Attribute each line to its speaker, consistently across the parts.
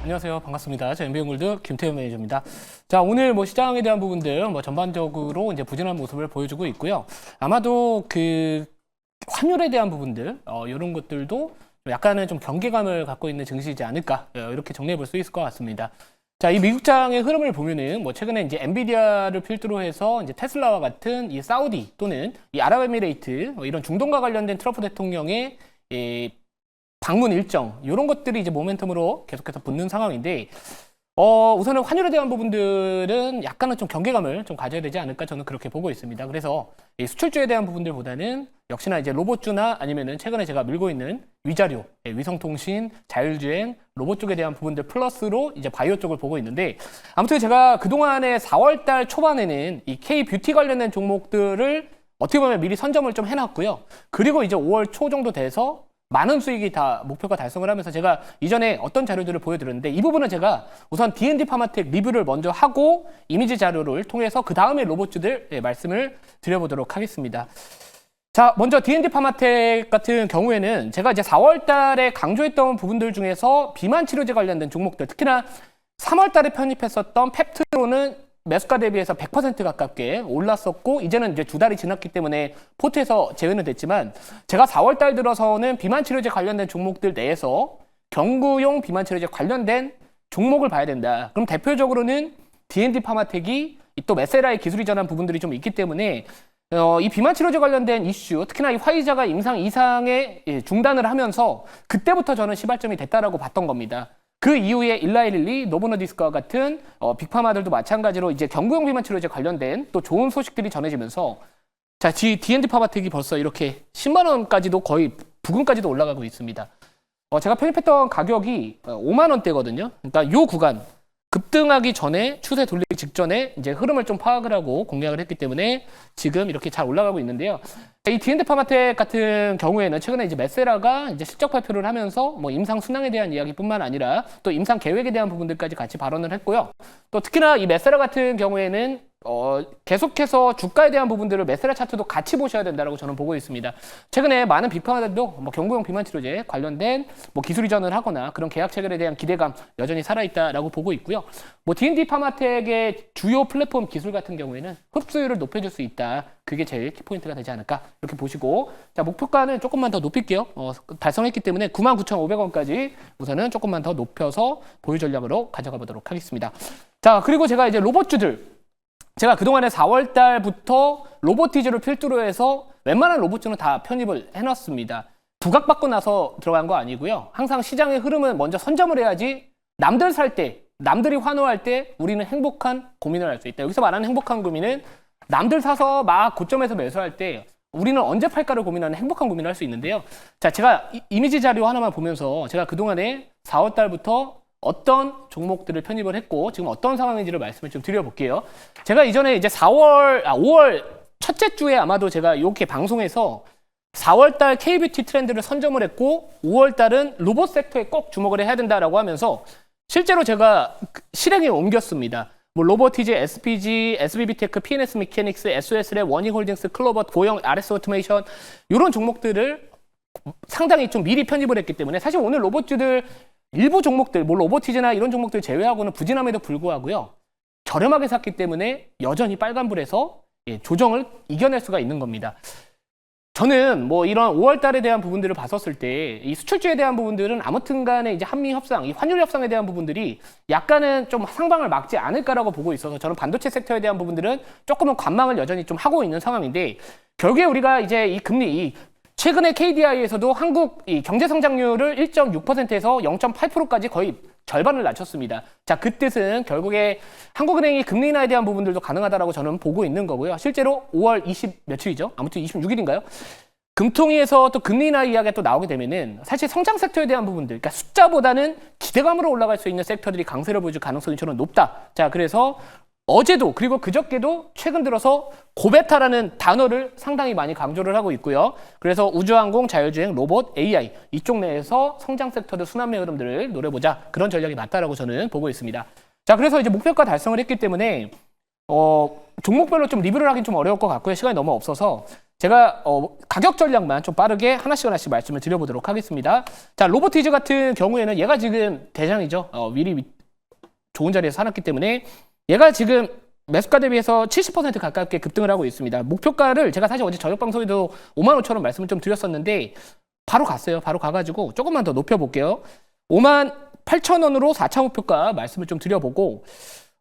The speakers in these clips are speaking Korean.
Speaker 1: 안녕하세요. 반갑습니다. 저 MBN골드 김태현 매니저입니다. 자, 오늘 시장에 대한 부분들 전반적으로 이제 부진한 모습을 보여주고 있고요. 아마도 환율에 대한 부분들 이런 것들도 약간은 좀 경계감을 갖고 있는 증시이지 않을까 이렇게 정리해 볼 수 있을 것 같습니다. 자, 이 미국장의 흐름을 보면은 최근에 이제 엔비디아를 필두로 해서 이제 테슬라와 같은 이 사우디 또는 이 아랍에미레이트 이런 중동과 관련된 트럼프 대통령의 방문 일정 이런 것들이 이제 모멘텀으로 계속해서 붙는 상황인데 우선은 환율에 대한 부분들은 약간은 좀 경계감을 좀 가져야 되지 않을까 저는 그렇게 보고 있습니다. 그래서 이 수출주에 대한 부분들보다는 역시나 이제 로봇주나 아니면은 최근에 제가 밀고 있는 위자료, 위성통신, 자율주행, 로봇 쪽에 대한 부분들 플러스로 이제 바이오 쪽을 보고 있는데 아무튼 제가 그동안에 4월달 초반에는 이 K-뷰티 관련된 종목들을 어떻게 보면 미리 선점을 좀 해놨고요. 그리고 이제 5월 초 정도 돼서 많은 수익이 다 목표가 달성을 하면서 제가 이전에 어떤 자료들을 보여드렸는데 이 부분은 제가 우선 D&D 파마텍 리뷰를 먼저 하고 이미지 자료를 통해서 그 다음에 로봇주들 말씀을 드려보도록 하겠습니다. 자, 먼저 D&D 파마텍 같은 경우에는 제가 이제 4월 달에 강조했던 부분들 중에서 비만 치료제 관련된 종목들, 특히나 3월 달에 편입했었던 펩트로는 매수가 대비해서 100% 가깝게 올랐었고 이제는 이제 2달이 지났기 때문에 포트에서 제외는 됐지만 제가 4월 달 들어서는 비만 치료제 관련된 종목들 내에서 경구용 비만 치료제 관련된 종목을 봐야 된다. 그럼 대표적으로는 D&D 파마텍이 또 메세라의 기술 이전한 부분들이 좀 있기 때문에 이 비만 치료제 관련된 이슈, 특히나 이 화이자가 임상 이상의 중단을 하면서 그때부터 저는 시발점이 됐다라고 봤던 겁니다. 그 이후에 일라이릴리, 노보노디스크와 같은 빅파마들도 마찬가지로 이제 경구용 비만 치료제 관련된 또 좋은 소식들이 전해지면서 자, D&D 파마텍이 벌써 이렇게 10만 원까지도 거의 부근까지도 올라가고 있습니다. 제가 편입했던 가격이 5만 원대거든요. 그러니까 요 구간 급등하기 전에 추세 돌리기 직전에 이제 흐름을 좀 파악을 하고 공략을 했기 때문에 지금 이렇게 잘 올라가고 있는데요. 이 D&D 파마텍 같은 경우에는 최근에 이제 메세라가 이제 실적 발표를 하면서 임상 순항에 대한 이야기뿐만 아니라 또 임상 계획에 대한 부분들까지 같이 발언을 했고요. 또 특히나 이 메세라 같은 경우에는 계속해서 주가에 대한 부분들을 메세라 차트도 같이 보셔야 된다고 저는 보고 있습니다. 최근에 많은 비판들도 경구용 비만 치료제 관련된 기술 이전을 하거나 그런 계약 체결에 대한 기대감 여전히 살아있다라고 보고 있고요. D&D 파마텍의 주요 플랫폼 기술 같은 경우에는 흡수율을 높여줄 수 있다. 그게 제일 키포인트가 되지 않을까 이렇게 보시고 자, 목표가는 조금만 더 높일게요. 달성했기 때문에 99,500원까지 우선은 조금만 더 높여서 보유 전략으로 가져가 보도록 하겠습니다. 자, 그리고 제가 이제 로봇주들 제가 그동안에 4월 달부터 로보티즈를 필두로 해서 웬만한 로봇주는 다 편입을 해놨습니다. 부각받고 나서 들어간 거 아니고요. 항상 시장의 흐름은 먼저 선점을 해야지 남들 살 때, 남들이 환호할 때 우리는 행복한 고민을 할 수 있다. 여기서 말하는 행복한 고민은 남들 사서 막 고점에서 매수할 때 우리는 언제 팔까를 고민하는 행복한 고민을 할 수 있는데요. 자, 제가 이미지 자료 하나만 보면서 제가 그동안에 4월 달부터 어떤 종목들을 편입을 했고 지금 어떤 상황인지를 말씀을 좀 드려볼게요. 제가 이전에 이제 5월 첫째 주에 아마도 제가 이렇게 방송에서 4월 달 K-뷰티 트렌드를 선점을 했고 5월 달은 로봇 섹터에 꼭 주목을 해야 된다라고 하면서 실제로 제가 실행에 옮겼습니다. 로보티즈, SPG, SBB테크, PNS 미케닉스, SOS랩, 워닝홀딩스, 클로버, 고영, RS 오토메이션 이런 종목들을 상당히 좀 미리 편입을 했기 때문에 사실 오늘 로봇주들 일부 종목들, 로보티즈나 이런 종목들 제외하고는 부진함에도 불구하고요. 저렴하게 샀기 때문에 여전히 빨간불에서 조정을 이겨낼 수가 있는 겁니다. 저는 이런 5월 달에 대한 부분들을 봤었을 때 이 수출주에 대한 부분들은 아무튼 간에 이제 한미 협상, 이 환율 협상에 대한 부분들이 약간은 좀 상방을 막지 않을까라고 보고 있어서 저는 반도체 섹터에 대한 부분들은 조금은 관망을 여전히 좀 하고 있는 상황인데 결국에 우리가 이제 이 금리 최근에 KDI에서도 한국 이 경제 성장률을 1.6%에서 0.8%까지 거의 절반을 낮췄습니다. 자, 그 뜻은 결국에 한국은행이 금리 인하에 대한 부분들도 가능하다라고 저는 보고 있는 거고요. 실제로 5월 20 며칠이죠? 아무튼 26일인가요? 금통위에서 또 금리 인하 이야기가 또 나오게 되면은 사실 성장 섹터에 대한 부분들, 그러니까 숫자보다는 기대감으로 올라갈 수 있는 섹터들이 강세를 보여줄 가능성이 저는 높다. 자, 그래서 어제도 그리고 그저께도 최근 들어서 고베타라는 단어를 상당히 많이 강조를 하고 있고요. 그래서 우주항공, 자율주행, 로봇, AI 이쪽 내에서 성장 섹터들 순환매 흐름들을 노려보자. 그런 전략이 맞다라고 저는 보고 있습니다. 자, 그래서 이제 목표가 달성을 했기 때문에 종목별로 좀 리뷰를 하긴 좀 어려울 것 같고요. 시간이 너무 없어서 제가 가격 전략만 좀 빠르게 하나씩 말씀을 드려보도록 하겠습니다. 자, 로보티즈 같은 경우에는 얘가 지금 대장이죠. 미리 좋은 자리에서 사놨기 때문에 얘가 지금 매수가 대비해서 70% 가깝게 급등을 하고 있습니다. 목표가를 제가 사실 어제 저녁 방송에도 55,000원 말씀을 좀 드렸었는데 바로 갔어요. 바로 가가지고 조금만 더 높여볼게요. 58,000원으로 4차 목표가 말씀을 좀 드려보고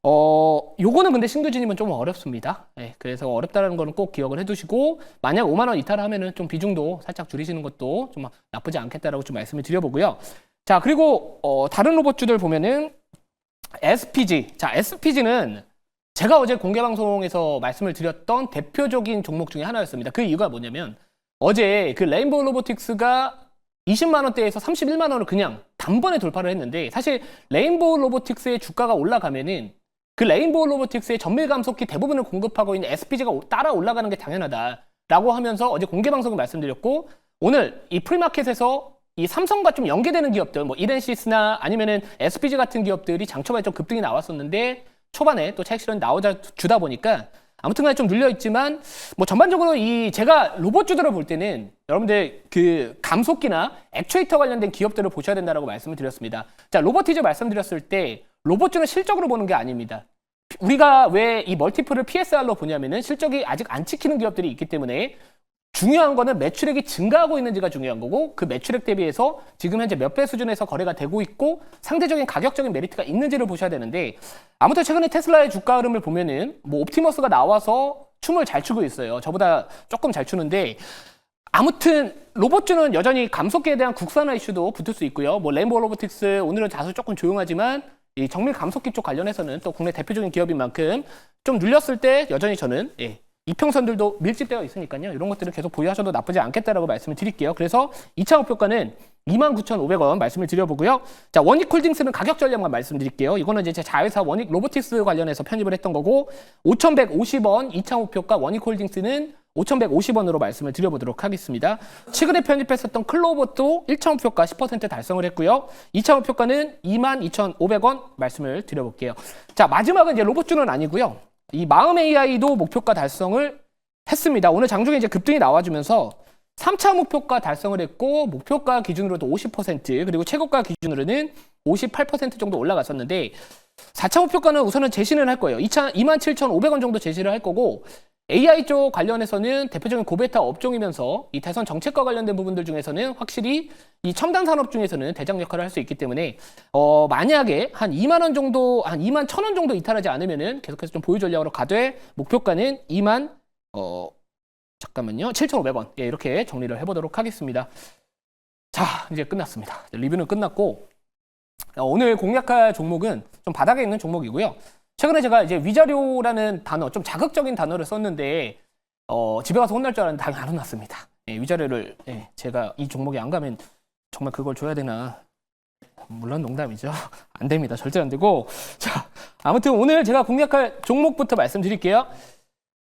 Speaker 1: 요거는 근데 신규 진입은 좀 어렵습니다. 네, 그래서 어렵다는 거는 꼭 기억을 해두시고 만약 5만원 이탈하면은 좀 비중도 살짝 줄이시는 것도 좀 나쁘지 않겠다라고 좀 말씀을 드려보고요. 자, 그리고 다른 로봇주들 보면은 SPG. 자, SPG는 제가 어제 공개 방송에서 말씀을 드렸던 대표적인 종목 중에 하나였습니다. 그 이유가 뭐냐면 어제 그 레인보우 로보틱스가 20만 원대에서 31만 원을 그냥 단번에 돌파를 했는데 사실 레인보우 로보틱스의 주가가 올라가면은 그 레인보우 로보틱스의 전밀 감속기 대부분을 공급하고 있는 SPG가 따라 올라가는 게 당연하다라고 하면서 어제 공개 방송을 말씀드렸고 오늘 이 프리마켓에서 이 삼성과 좀 연계되는 기업들 뭐 이렌시스나 아니면은 SPG 같은 기업들이 장초반에 좀 급등이 나왔었는데 초반에 또 차익 실현이 주다 보니까 아무튼간에 좀 눌려 있지만 뭐 전반적으로 이 제가 로봇주들을 볼 때는 여러분들 그 감속기나 액추에이터 관련된 기업들을 보셔야 된다라고 말씀을 드렸습니다. 자, 로보티즈 말씀드렸을 때 로봇주는 실적으로 보는 게 아닙니다. 우리가 왜 이 멀티플을 PSR로 보냐면은 실적이 아직 안 찍히는 기업들이 있기 때문에 중요한 거는 매출액이 증가하고 있는지가 중요한 거고 그 매출액 대비해서 지금 현재 몇 배 수준에서 거래가 되고 있고 상대적인 가격적인 메리트가 있는지를 보셔야 되는데 아무튼 최근에 테슬라의 주가 흐름을 보면은 뭐 옵티머스가 나와서 춤을 잘 추고 있어요. 저보다 조금 잘 추는데 아무튼 로봇주는 여전히 감속기에 대한 국산화 이슈도 붙을 수 있고요. 뭐 레인보우 로보틱스 오늘은 다소 조금 조용하지만 이 정밀 감속기 쪽 관련해서는 또 국내 대표적인 기업인 만큼 좀 눌렸을 때 여전히 저는 이평선들도 밀집되어 있으니까요. 이런 것들을 계속 보유하셔도 나쁘지 않겠다라고 말씀을 드릴게요. 그래서 2차 목표가는 29,500원 말씀을 드려보고요. 자, 원익홀딩스는 가격 전략만 말씀드릴게요. 이거는 이제 제 자회사 원익 로보틱스 관련해서 편입을 했던 거고 5,150원 2차 목표가 원익홀딩스는 5,150원으로 말씀을 드려보도록 하겠습니다. 최근에 편입했었던 클로버도 1차 목표가 10% 달성을 했고요. 2차 목표가는 22,500원 말씀을 드려볼게요. 자, 마지막은 이제 로봇주는 아니고요. 이 마음 AI도 목표가 달성을 했습니다. 오늘 장중에 이제 급등이 나와주면서 3차 목표가 달성을 했고 목표가 기준으로도 50% 그리고 최고가 기준으로는 58% 정도 올라갔었는데 4차 목표가는 우선은 제시는 할 거예요. 27,500원 정도 제시를 할 거고 AI 쪽 관련해서는 대표적인 고베타 업종이면서 이 대선 정책과 관련된 부분들 중에서는 확실히 이 첨단 산업 중에서는 대장 역할을 할 수 있기 때문에 만약에 한 2만 원 정도, 한 2만 1,000원 정도 이탈하지 않으면은 계속해서 좀 보유 전략으로 가되 목표가는 2만 잠깐만요. 7,500원. 예, 이렇게 정리를 해보도록 하겠습니다. 자, 이제 끝났습니다. 리뷰는 끝났고 오늘 공략할 종목은 좀 바닥에 있는 종목이고요. 최근에 제가 이제 위자료라는 단어, 좀 자극적인 단어를 썼는데 집에 가서 혼날 줄 알았는데 당연히 안 혼났습니다. 예, 위자료를 제가 이 종목에 안 가면 정말 그걸 줘야 되나? 물론 농담이죠. 안 됩니다. 절대 안 되고. 자, 아무튼 오늘 제가 공략할 종목부터 말씀드릴게요.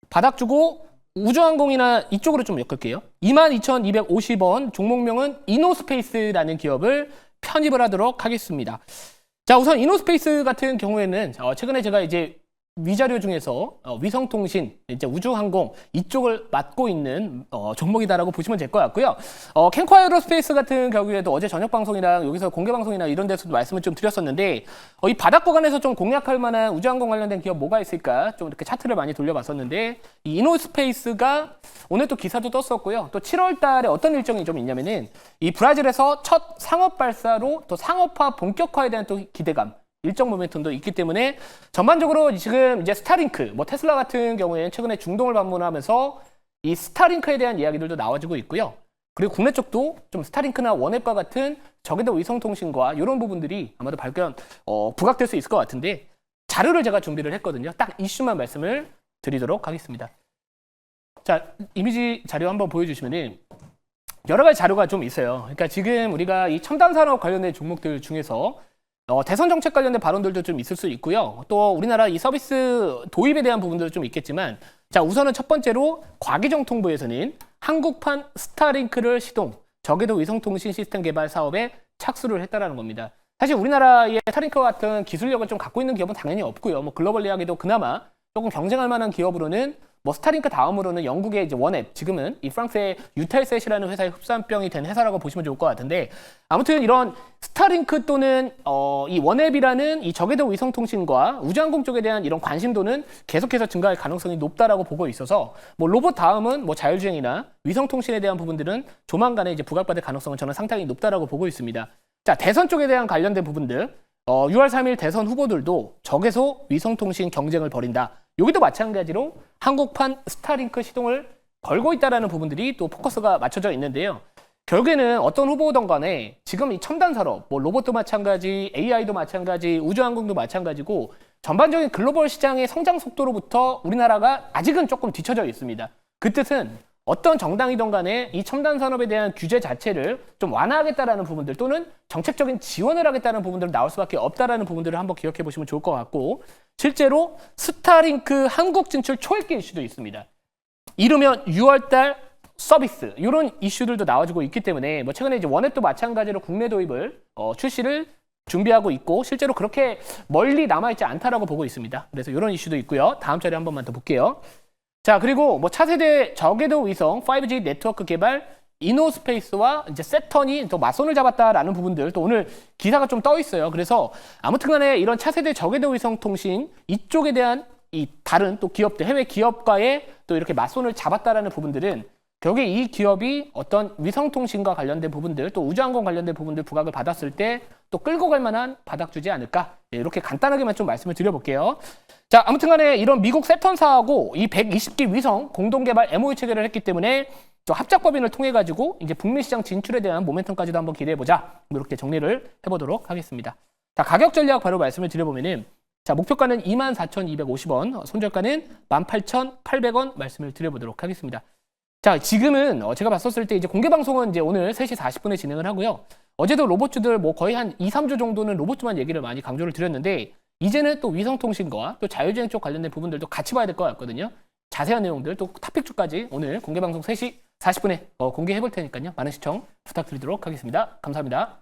Speaker 1: 바닥 주고 우주항공이나 이쪽으로 좀 엮을게요. 22,250원 종목명은 이노스페이스라는 기업을 편입을 하도록 하겠습니다. 자, 우선 이노스페이스 같은 경우에는 최근에 제가 이제 위자료 중에서 위성통신, 이제 우주항공 이쪽을 맡고 있는 종목이다라고 보시면 될 것 같고요. 캔코 에어로스페이스 같은 경우에도 어제 저녁 방송이랑 여기서 공개 방송이나 이런 데서도 말씀을 좀 드렸었는데 이 바닥 구간에서 좀 공략할 만한 우주항공 관련된 기업 뭐가 있을까 좀 이렇게 차트를 많이 돌려봤었는데 이 이노스페이스가 오늘 또 기사도 떴었고요. 또 7월 달에 어떤 일정이 좀 있냐면은 이 브라질에서 첫 상업 발사로 또 상업화 본격화에 대한 또 기대감 일정 모멘텀도 있기 때문에 전반적으로 지금 이제 스타링크, 뭐 테슬라 같은 경우에는 최근에 중동을 방문하면서 이 스타링크에 대한 이야기들도 나와지고 있고요. 그리고 국내 쪽도 좀 스타링크나 원앱과 같은 저궤도 위성통신과 이런 부분들이 아마도 부각될 수 있을 것 같은데 자료를 제가 준비를 했거든요. 딱 이슈만 말씀을 드리도록 하겠습니다. 자, 이미지 자료 한번 보여주시면은 여러 가지 자료가 좀 있어요. 그러니까 지금 우리가 이 첨단 산업 관련된 종목들 중에서 대선 정책 관련된 발언들도 좀 있을 수 있고요. 또 우리나라 이 서비스 도입에 대한 부분들도 좀 있겠지만 자, 우선은 첫 번째로 과기정통부에서는 한국판 스타링크를 시동, 저궤도 위성통신 시스템 개발 사업에 착수를 했다라는 겁니다. 사실 우리나라의 스타링크 같은 기술력을 좀 갖고 있는 기업은 당연히 없고요. 뭐 글로벌 이야기도 그나마 조금 경쟁할 만한 기업으로는 뭐 스타링크 다음으로는 영국의 이제 원앱, 지금은 이 프랑스의 유텔셋이라는 회사의 흡사병이 된 회사라고 보시면 좋을 것 같은데, 아무튼 이런 스타링크 또는 이 원앱이라는 이 저궤도 위성통신과 우주항공 쪽에 대한 이런 관심도는 계속해서 증가할 가능성이 높다라고 보고 있어서 뭐 로봇 다음은 뭐 자율주행이나 위성통신에 대한 부분들은 조만간에 이제 부각받을 가능성은 저는 상당히 높다라고 보고 있습니다. 자, 대선 쪽에 대한 관련된 부분들, 6월 3일 대선 후보들도 적외소 위성통신 경쟁을 벌인다. 여기도 마찬가지로 한국판 스타링크 시동을 걸고 있다는 부분들이 또 포커스가 맞춰져 있는데요. 결국에는 어떤 후보든 간에 지금 이 첨단 산업, 뭐 로봇도 마찬가지, AI도 마찬가지, 우주항공도 마찬가지고 전반적인 글로벌 시장의 성장 속도로부터 우리나라가 아직은 조금 뒤처져 있습니다. 그 뜻은 어떤 정당이든 간에 이 첨단 산업에 대한 규제 자체를 좀 완화하겠다라는 부분들 또는 정책적인 지원을 하겠다는 부분들은 나올 수밖에 없다라는 부분들을 한번 기억해 보시면 좋을 것 같고, 실제로 스타링크 한국 진출 초읽기 이슈도 있습니다. 이르면 6월달 서비스 이런 이슈들도 나와주고 있기 때문에 뭐 최근에 이제 원앱도 마찬가지로 국내 도입을 출시를 준비하고 있고 실제로 그렇게 멀리 남아있지 않다라고 보고 있습니다. 그래서 이런 이슈도 있고요. 다음 자료 한 번만 더 볼게요. 자, 그리고 뭐 차세대 저궤도 위성 5G 네트워크 개발 이노스페이스와 이제 세턴이 또 맞손을 잡았다라는 부분들 또 오늘 기사가 좀 떠 있어요. 그래서 아무튼간에 이런 차세대 저궤도 위성 통신 이쪽에 대한 이 다른 또 기업들 해외 기업과의 또 이렇게 맞손을 잡았다라는 부분들은 결국에 이 기업이 어떤 위성통신과 관련된 부분들 또 우주항공 관련된 부분들 부각을 받았을 때 또 끌고 갈 만한 바닥 주지 않을까, 이렇게 간단하게만 좀 말씀을 드려볼게요. 자, 아무튼간에 이런 미국 세턴사하고 이 120기 위성 공동개발 MOU 체결을 했기 때문에 또 합작법인을 통해 가지고 이제 북미 시장 진출에 대한 모멘텀까지도 한번 기대해보자, 이렇게 정리를 해보도록 하겠습니다. 자, 가격 전략 바로 말씀을 드려보면은 자, 목표가는 24,250원, 손절가는 18,800원 말씀을 드려보도록 하겠습니다. 자, 지금은 제가 봤었을 때 이제 공개 방송은 이제 오늘 3시 40분에 진행을 하고요. 어제도 로봇주들 뭐 거의 한 2, 3주 정도는 로봇주만 얘기를 많이 강조를 드렸는데 이제는 또 위성통신과 또 자율주행 쪽 관련된 부분들도 같이 봐야 될 것 같거든요. 자세한 내용들 또 탑픽주까지 오늘 공개 방송 3시 40분에 공개해 볼 테니까요. 많은 시청 부탁드리도록 하겠습니다. 감사합니다.